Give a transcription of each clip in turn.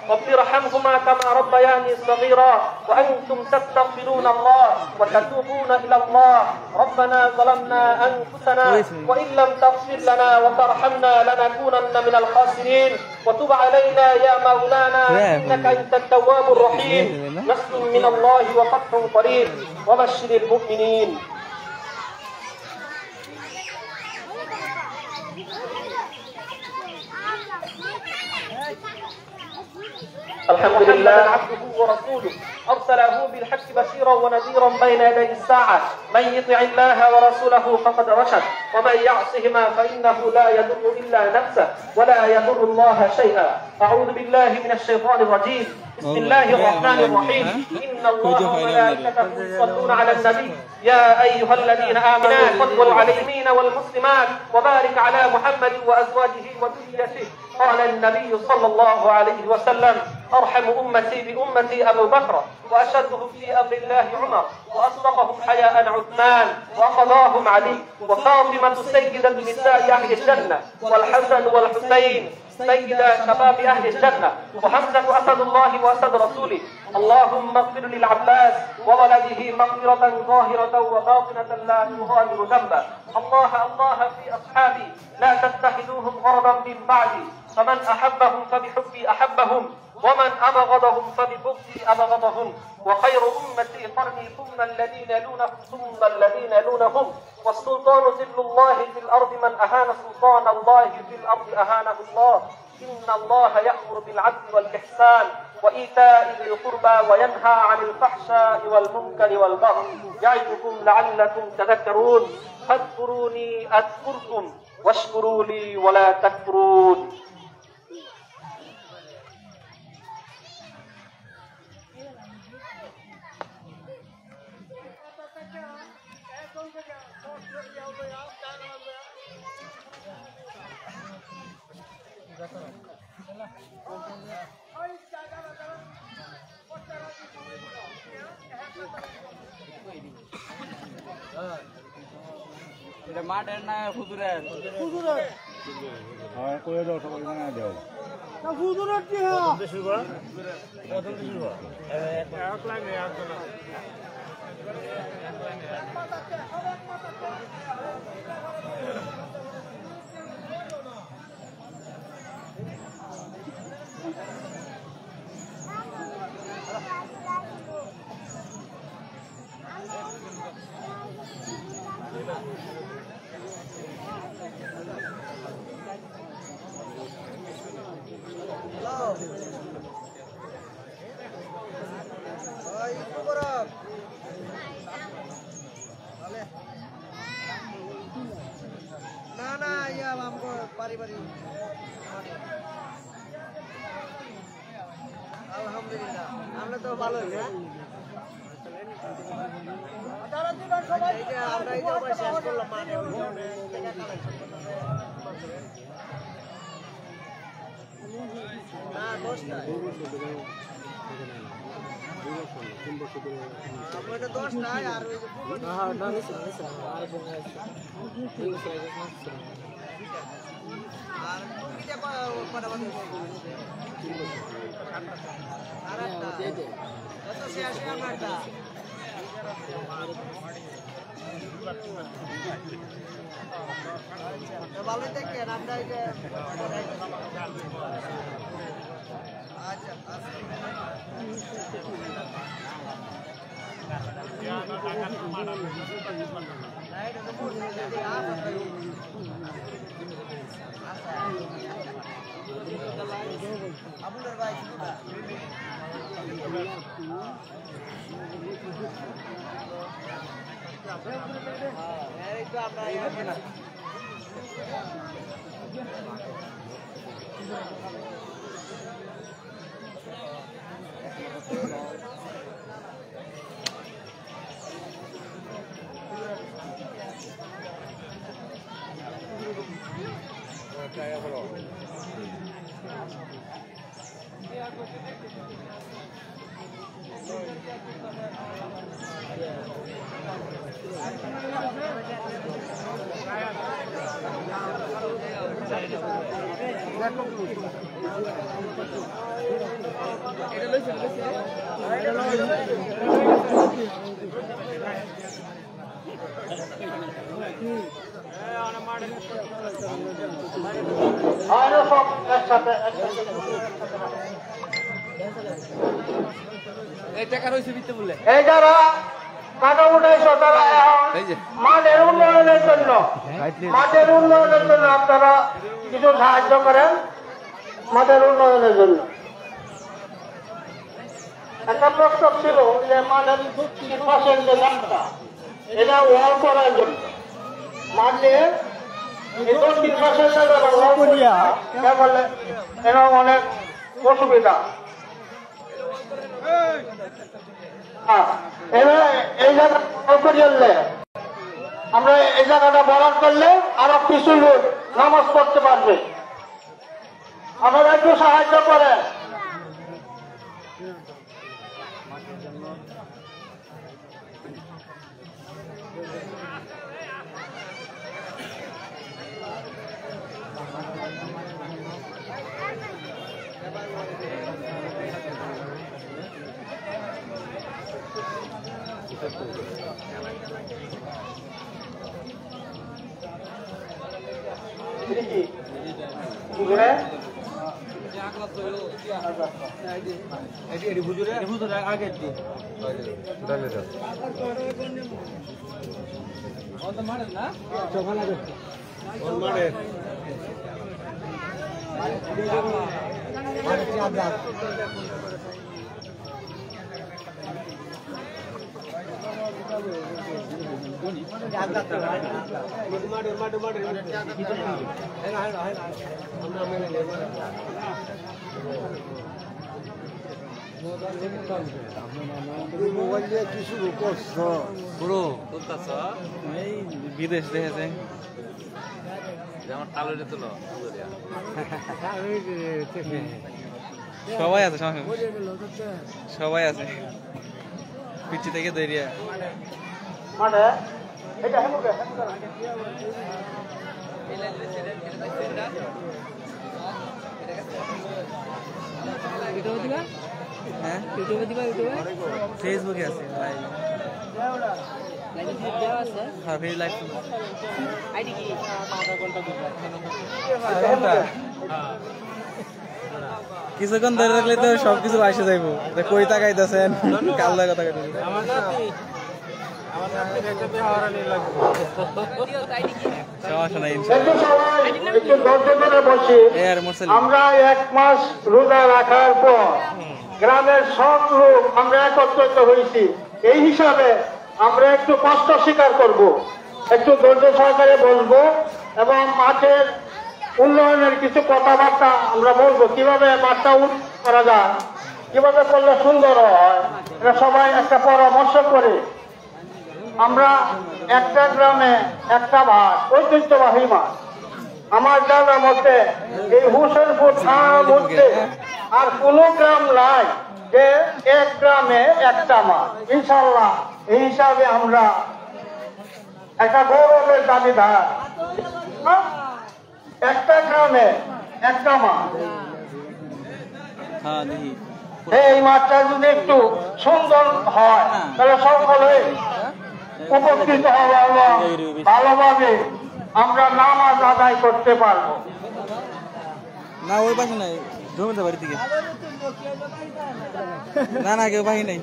رب ارحمهما كما ربياني صغيرا وأنتم تستغفرون الله وتتوبون إلى الله ربنا ظلمنا أنفسنا وإن لم تغفر لنا وترحمنا لنكونن من الخاسرين وتب علينا يا مولانا إنك أنت التواب الرحيم نصر من الله وفتح قريب وبشر المؤمنين. الحمد لله عبده ورسوله أرسله بالحق بشيرا ونذيرا بين يدي الساعة من يطع الله ورسوله فقد رشد ومن يعصهما فإنه لا يضر إلا نفسه ولا يضر الله شيئا. أعوذ بالله من الشيطان الرجيم. بسم الله الرحمن الرحيم. إن الله وملائكته يصلون على النبي يا أيها الذين آمنوا صلوا عليه والمسلمات وبارك على محمد وأزواجه وذريته. قال النبي صلى الله عليه وسلم أرحم أمتي بأمتي أبو بكر وأشدهم في أمر الله عمر وأصدقهم حياء عثمان وقضاهم علي وفاطمة سيدة نساء أهل الجنة والحسن والحسين سيد شباب أهل الجنة وحمزة أسد الله وأسد رسوله. اللهم اغفر للعباس وولده مغفرة ظاهرة وباطنة لا تغادر ذنبا. الله الله في أصحابي لا تتخذوهم غرضا من بعدي فمن أحبهم فبحبي أحبهم ومن أبغضهم فببغضي أبغضهم وخير أمتي قرني ثم الذين يلونهم ثم الذين يلونهم والسلطان ذل الله في الأرض من أهان سلطان الله في الأرض أهانه الله. إن الله يأمر بالعدل والإحسان وإيتاء ذي القربى وينهى عن الفحشاء والمنكر والبغي يعظكم لعلكم تذكرون. فاذكروني أذكركم واشكروا لي ولا تكفرون. এটা মাঠের না হুজুরের হ্যাঁ কই দাও সবাই না দাও না হুজুরের কি হয় শুরু কর প্রথম শুরু কর এক লাগে একজন না না ইয়া আমগো পারিবারিক আলহামদুলিল্লাহ আমরা তো ভালোই না এই যে আমরা এই যে শেষ করলাম মানে না দোষটা আমরা 10টা আর ওই যে হ্যাঁ না নিছে আর বনে আছে আর এটা পড়া বাদ আর একটা দে দে কত শেষ আমারটা ভালো দেখেন আমরা এই যে আচ্ছা আবুলের ভাই এই টাকা রয়েছে বিতে বললে এই যারা টাকা উঠাইছো তারা মাঠের উন্নয়নের জন্য আপনারা কিছু সাহায্য করেন মাঠের উন্নয়নের জন্য। একটা প্রস্তাব ছিল যে মাঠের পাশের যে রাস্তা এটা ওয়াল করার জন্য মাঠের দক্ষিণ পাশের বলে এরকম অনেক অসুবিধা। এই জায়গা আমরা এই জায়গাটা বরাদ করলে আরো কিছু লোক নামাজ পড়তে পারবে। আপনারা একটু সাহায্য করেন। আগে মোবাইল দিয়ে কি শুরু করছো পুরো এই বিদেশ দেখেছে যেমন তালুরে তুলো সবাই আছে সবাই আছে পিচ্ছি থেকে দেরিয়া মানে এটা হ্যাঁ ফেসবুকে আছে লাইভ হ্যাঁ ফেস লাইভ কিছুক্ষণ ধরে রাখলে তো সবকিছু আসে যাইব কই তাকাইতেছেন কাল কথা আমরা 1 মাস রোজা রাখার পর গ্রামের সব লোক আমরা একত্রিত হয়েছি। এই হিসাবে আমরা একটু কষ্ট স্বীকার করব, একটু ধৈর্য সহকারে বলবো এবং মাঠের উন্নয়নের কিছু কথাবার্তা আমরা বলবো, কিভাবে মাঠটা করা যায়, কিভাবে করলে সুন্দর হয়, এটা সবাই একটা পরামর্শ করে আমরা একটা গ্রামে একটা মাঠ, ঐতিহ্যবাহী মাঠ আমার জানার মধ্যে এই হোসেনপুর থানার মধ্যে আর কোন গ্রাম নাই যে এক গ্রামে একটা মাঠ। ইনশাল্লাহ এই হিসাবে আমরা একটা গৌরবের দাবিদার, একটা গ্রামে একটা মাঠ। এই মাঠটা যদি একটু সুন্দর হয় তাহলে সকলে উপকৃত হবে এবং ভালোভাবে আমরা নামাজ আদায় করতে পারবো। না ওই পাশে নাই, জমিতে বাড়ি থেকে না না কেউ বাহি নাই।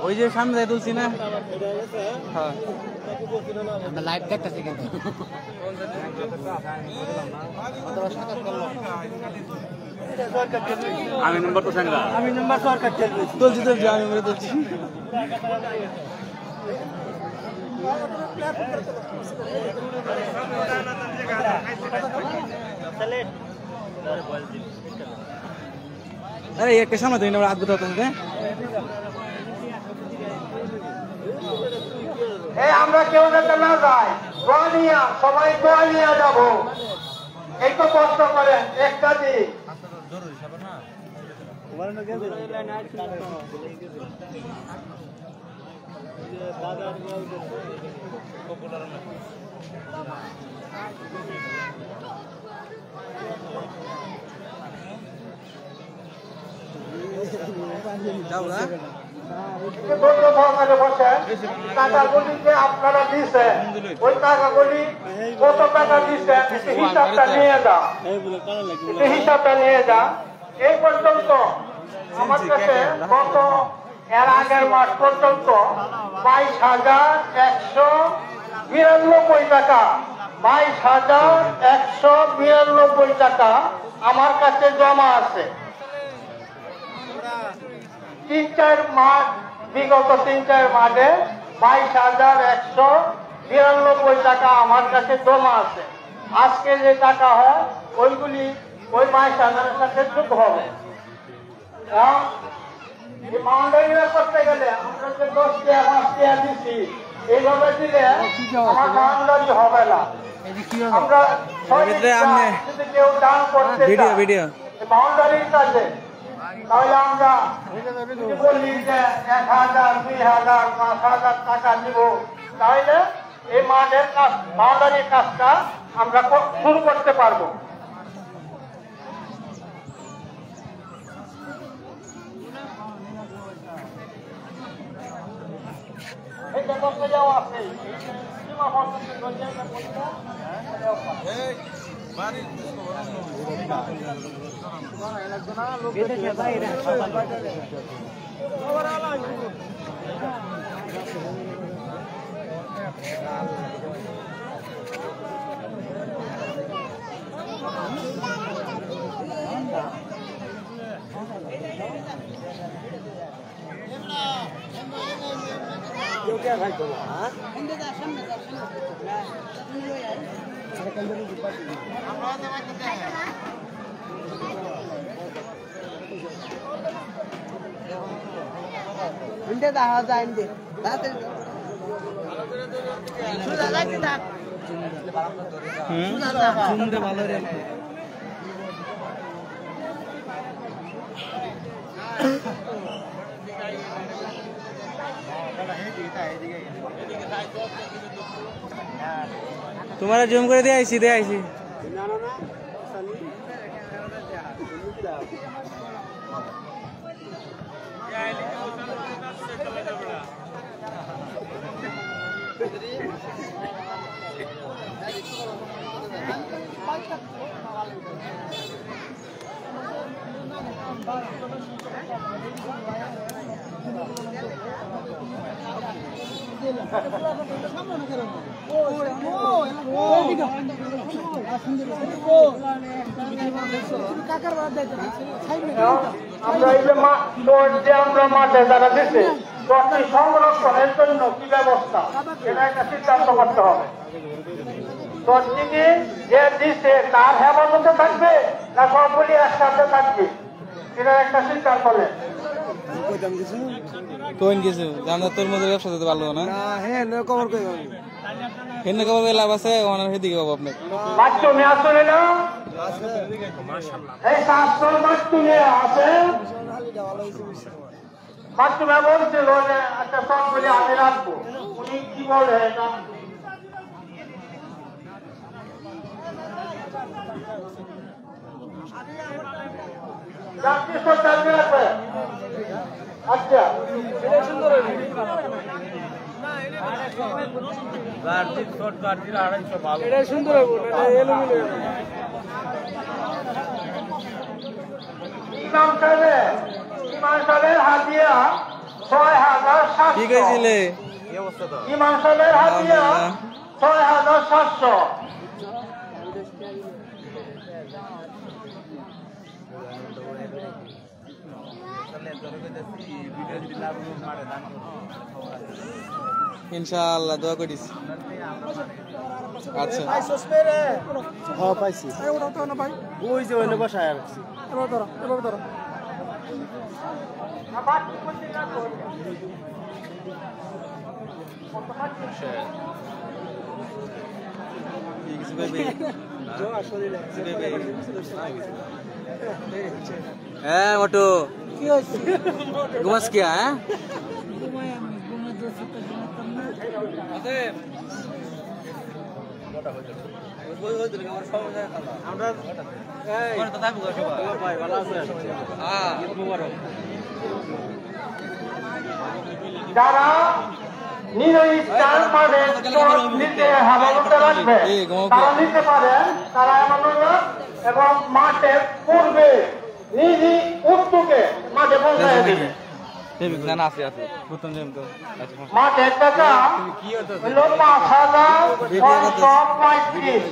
ওই যে সামনে যাই তুলছি না, লাইভ দেখতেছি কিন্তু আমি নম্বর তো সাংরা আমি নম্বর সরকার তুলছি আমি মেরে তুলছি। আরে একটা সামনে তো হাত বুঝতে হতো। আমরা কেউ যাতে না যাই, সবাই দোয়া নিয়ে যাবো। একটু কষ্ট করে একটা দিন টাকাগুলি যে আপনারা দিচ্ছেন ওই টাকাগুলি কত টাকা দিচ্ছেন হিসাবটা নিয়ে যা, হিসাবটা নিয়ে যা। এই পর্যন্ত আমার কাছে গত এর আগের মাস পর্যন্ত 22,192 টাকা, 22,192 টাকা আমার কাছে জমা আছে। 3-4 মাস, বিগত 3-4 মাসে 22,192 টাকা আমার কাছে জমা আছে। আজকে যে টাকা হয় ওইগুলি ওই 22,000-এর সাথে যোগ হবে। বাউন্ডারিটা করতে গেলে আমরা যে 10 টাকা 5 টাকা দিচ্ছি, এইভাবে দিলে আমার বাউন্ডারি হবে না। আমরা যদি কেউ দান করতে বাউন্ডারির কাছে, তাহলে আমরা যদি বলি যে 1,000, 2,000, 5,000 টাকা দিব, তাহলে এই মাঠের কাজ, বাউন্ডারির কাজটা আমরা শুরু করতে পারবো। এটা করতে যাওয়া আছে সীমা क्या भाई बोला हां इंदे दा सामने इंदे दा हा जा इंदे दाते सुजा लागी दा सुजा दा सुंदर ভালো রে तुम्हारा जूम कर दिया सीधे आईसी আমরা এই যে আমরা মাঠে যারা দিচ্ছে সংরক্ষণের জন্য কি ব্যবস্থা, এটা একটা সিদ্ধান্ত করতে হবে। দশটিকে যে দিচ্ছে তার হেফাজতে থাকবে না সবগুলি একসাথে থাকবে, এটা একটা সিদ্ধান্ত নেই। কোন কিছু জানা তোর মধ্যে ব্যবসা দিতে পারলো না। হ্যাঁ কভার কই হেন কভার লাভ আছে ওনার সেদিকে পাবো আপনার বাথরুমে আসলে না এই শাস্ত্র বাথরুমে আছে, বাথরুমে বলছিল যে একটা সবগুলি আমি রাখবো, উনি কি বলে এটা যাত্রী সরকার রাখবে। আচ্ছা এটা সুন্দর এটা সুন্দর ইমাম সাহেবের হাতিয়া 6,700। কি কইছিলে ইমাম সাহেবের হাতিয়া 6,700। ইনশাআল্লাহ দোয়া করিস। আচ্ছা হ্যাঁ পাইছি ওই যে ওইনে বসায় রাখছি। হ্যাঁ মোটু ঘুমাস কিয়া হ্যাঁ যারা নিরইস্তান মানে নিতে হাওয়া করতে লাগবে তারা নিতে পারেন, তারা এমন এবং মাঠে পূর্বে নিজে উদ্যোগে মাঠে পৌঁছায় দিবে। মাঠের টাকা হইল 5,635,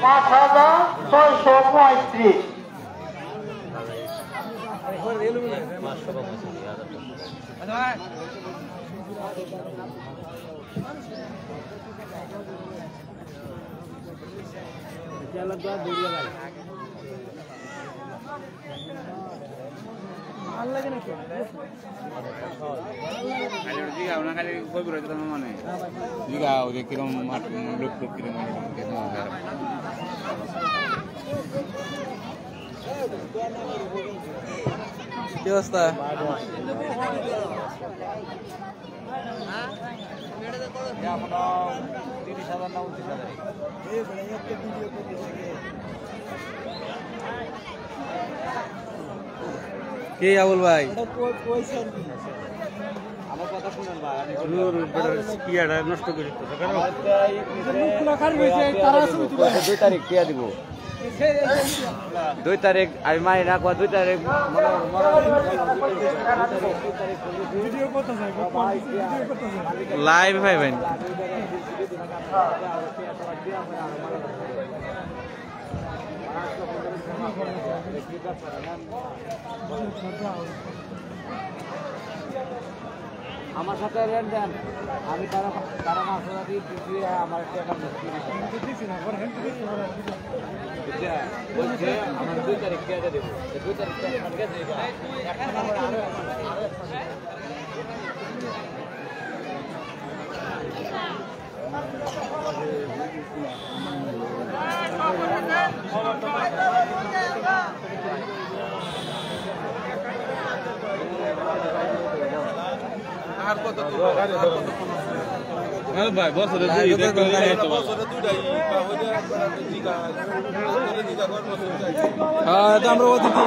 5,635। কি অবস্থা? কে আবুল ভাই? নষ্ট করে 2 তারিখ টিয়া দিব, 2 তারিখ আমি মানি না, 2 তারিখ লাইভ পাইবেন। আমার সাথে রেট দেন, আমি তারা মাছ দিয়ে আমার টাকা বলছে আমার 2 তারিখ টিয়াটা দেবো, 2 তারিখ ভাই বছরে আমরা অতিথি।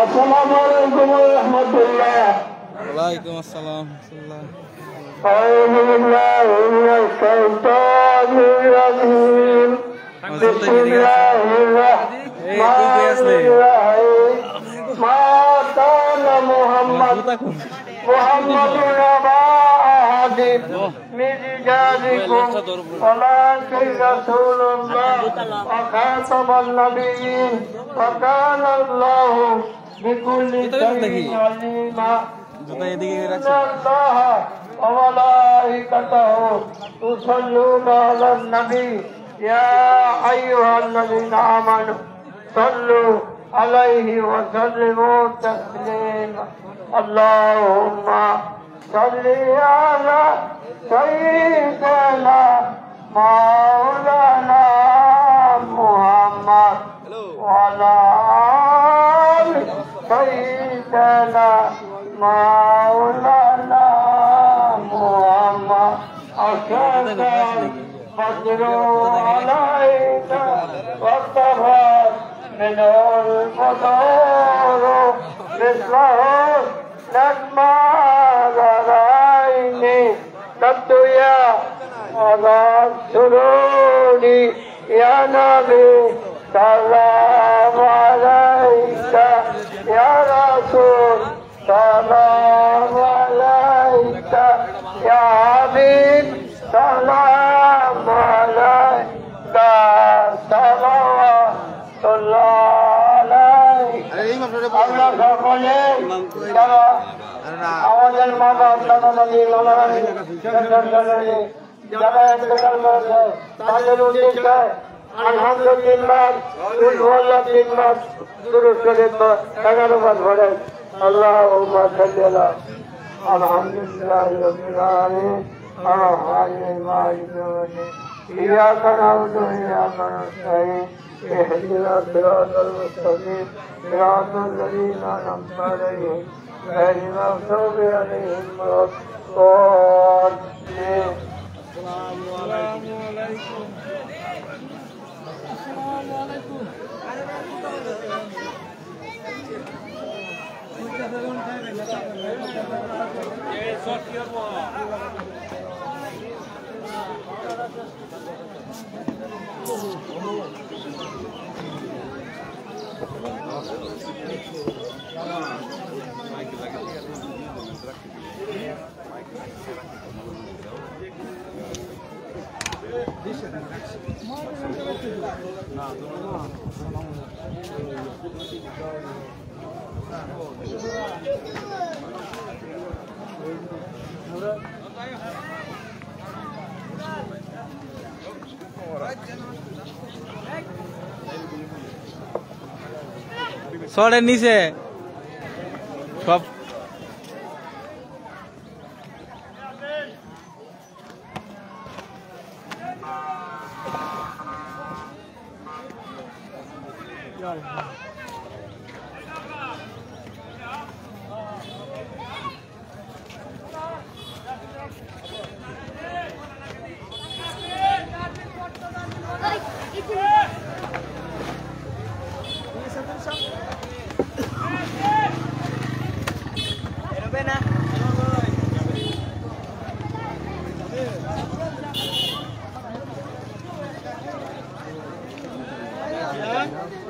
আসসালামু আলাইকুম ওয়া রাহমাতুল্লাহ। ওয়ালাইকুম আসসালাম। আউযু বিল্লাহি মিনাশ শাইতানির রাজিম। বিসমিল্লাহির রাহমানির রাহিম। মা কানা মুহাম্মাদুন আবা আহাদিন মিন রিজালিকুম ওয়ালাকিন রাসূলুল্লাহ ওয়া খাতামান নাবিয়্যিন ওয়া কানা আল্লাহু বিকুল্লি শাইইন আলিমা। ইন্নাল্লাহা ওয়া মালাইকাতাহু ইউসাল্লুনা আলান নবী ইয়া আইয়ুহাল্লাযীনা আমানু সাল্লু আলাইহি ওয়া সাল্লিমু তাসলিমা। আল্লাহুম্মা সাল্লি আলা সাইয়্যিদিনা মাওলানা মুহাম্মদ ওয়া আলা আলি সাইয়্যিদিনা মাওলানা মুহাম্মদ। আশহাদু ফজরু আলাইকা ওয়া তাহার মিনাল ফদর বিসলাহ নাজমা রাইনি তাতুয়া আলা সুরুনি ইয়া নবী সালাম আলাইকা ইয়া রাসূল সালাম আলাইকা ইয়া হাবিব সালাম আলাইকা সালাওয়াতুল্লাহ আলাইকা। আল্লাহ সকলে যারা আমাদের মা বাপ দাদা দাদি যারা ইন্তেকাল করেছে তাদের উদ্দেশ্যে আলহামদুলিল্লাহ 3 মাস দুরূদ শরীফ 11 বার পড়েন। আল্লাহুম্মা সাল্লি আলা আলহামদুলিল্লাহি রাব্বিল আলামিন আর-রাহমানির রাহিম ইয়্যাকা না'বুদু ওয়া ইয়্যাকা নাস্তাঈন ইহদিনাস সিরাতাল মুস্তাকিম সিরাতাল লাযীনা আন'আমতা আলাইহিম غير المغضوب عليهم ولا الضالين. السلام عليكم. সরের নিচে সব Yeah.